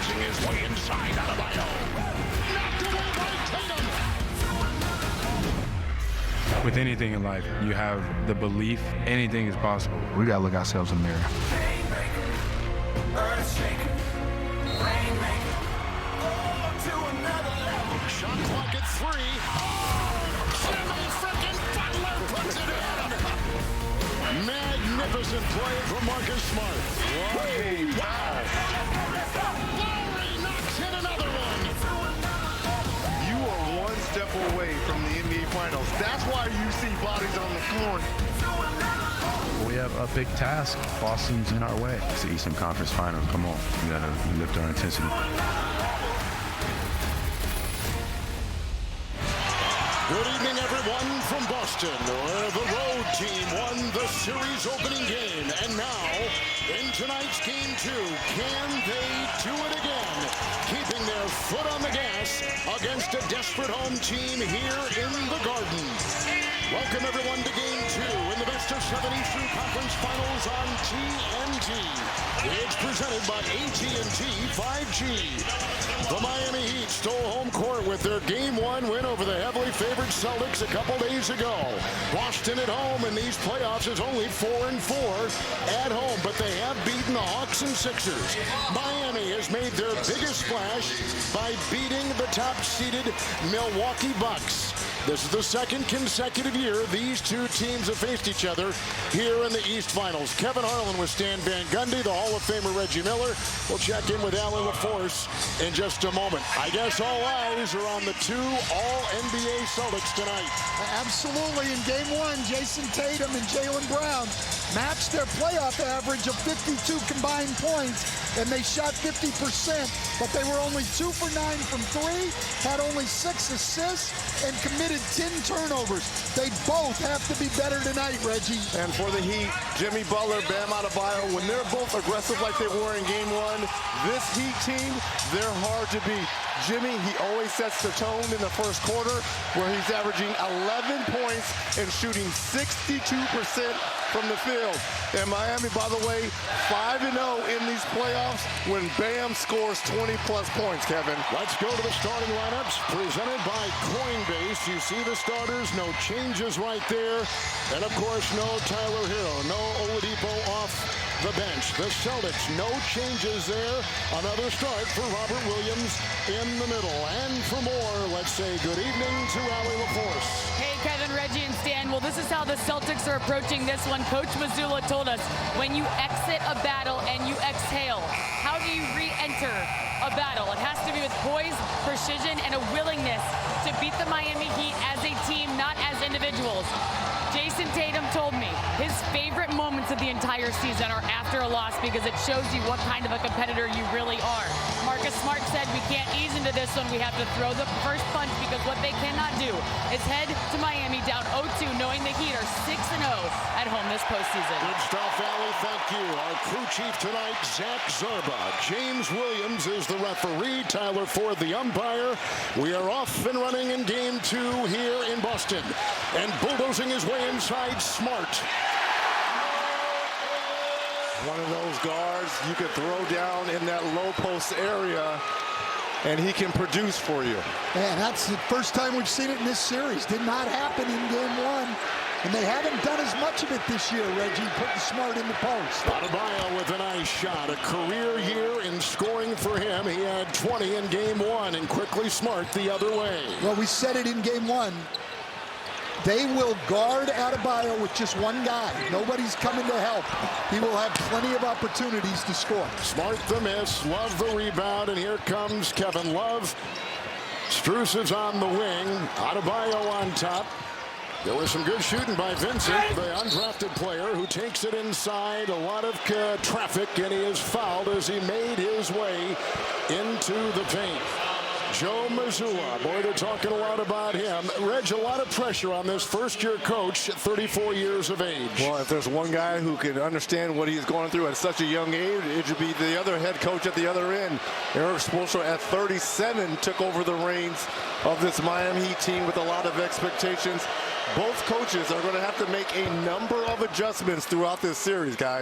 bulldozing his way inside Adebayo. Knocked away by Tatum. With anything in life, you have the belief anything is possible. We gotta look ourselves in the mirror. Shot clock at 3. Jimmy frickin' Butler puts it in. Magnificent play from Marcus Smart. Wow. Lowry knocks in another one. You are one step away from the NBA Finals. That's why you see bodies on the floor. We have a big task. Boston's in our way. It's the Eastern Conference Finals. Come on. We gotta lift our intensity. Good evening, everyone, from Boston, where the road team won the series opening game. And now, in tonight's game 2, can they do it again? Keeping their foot on the gas against a desperate home team here in the Garden. Welcome, everyone, to game 2 in the best of 7 Eastern Conference Finals on TNT. It's presented by AT&T 5G. The Miami Heat stole home court with their Game 1 win over the heavily favored Celtics a couple days ago. Boston at home in these playoffs is only 4-4 at home, but they have beaten the Hawks and Sixers. Miami has made their biggest splash by beating the top-seeded Milwaukee Bucks. This is the second consecutive year these two teams have faced each other here in the East Finals. Kevin Harlan with Stan Van Gundy, the Hall of Famer Reggie Miller. We'll check in with Alan LaForce in just a moment. I guess all eyes are on the 2 All-NBA Celtics tonight. Absolutely. In Game 1, Jason Tatum and Jaylen Brown matched their playoff average of 52 combined points, and they shot 50%, but they were only 2 for 9 from 3, had only 6 assists, and committed 10 turnovers. They both have to be better tonight, Reggie. And for the Heat, Jimmy Butler, Bam Adebayo, when they're both aggressive like they were in Game 1, this Heat team, they're hard to beat. Jimmy, he always sets the tone in the first quarter, where he's averaging 11 points and shooting 62% from the field. And Miami, by the way, 5-0 in these playoffs when Bam scores 20-plus points, Kevin. Let's go to the starting lineups presented by Coinbase. You see the starters, no changes right there. And, of course, no Tyler Hero, no Oladipo off the bench. The Celtics, no changes there. Another start for Robert Williams in the middle. And for more, let's say good evening to Allie LaForce. Hey, Kevin, Reggie, and Stan. Well, this is how the Celtics are approaching this one. Coach Mazzulla told us, when you exit a battle and you exhale, how do you re-enter a battle? It has to be with poise, precision, and a willingness to beat the Miami Heat as a team, not as individuals. Jason Tatum told me his favorite moments of the entire season are after a loss because it shows you what kind of a competitor you really are. Marcus Smart said we can't ease into this one. We have to throw the first punch because what they cannot do is head to Miami down 0-2 knowing the Heat are 6-0 at home this postseason. Good stuff, Allie. Thank you. Our crew chief tonight, Zach Zarba. James Williams is the referee. Tyler Ford, the umpire. We are off and running in Game 2 here in Boston. And bulldozing his way inside, Smart. One of those guards you could throw down in that low post area, and he can produce for you. Man, that's the first time we've seen it in this series. Did not happen in Game 1. And they haven't done as much of it this year, Reggie, putting Smart in the post. Adebayo with a nice shot. A career year in scoring for him. He had 20 in Game 1, and quickly Smart the other way. Well, we said it in Game 1. They will guard Adebayo with just one guy. Nobody's coming to help. He will have plenty of opportunities to score. Smart the miss, Love the rebound, and here comes Kevin Love. Strus is on the wing. Adebayo on top. There was some good shooting by Vincent, the undrafted player, who takes it inside. A lot of traffic, and he is fouled as he made his way into the paint. Joe Mazzulla, boy, they're talking a lot about him. Reg, a lot of pressure on this first-year coach at 34 years of age. Well, if there's one guy who can understand what he's going through at such a young age, it should be the other head coach at the other end. Eric Spoelstra, at 37, took over the reins of this Miami Heat team with a lot of expectations. Both coaches are going to have to make a number of adjustments throughout this series, guys.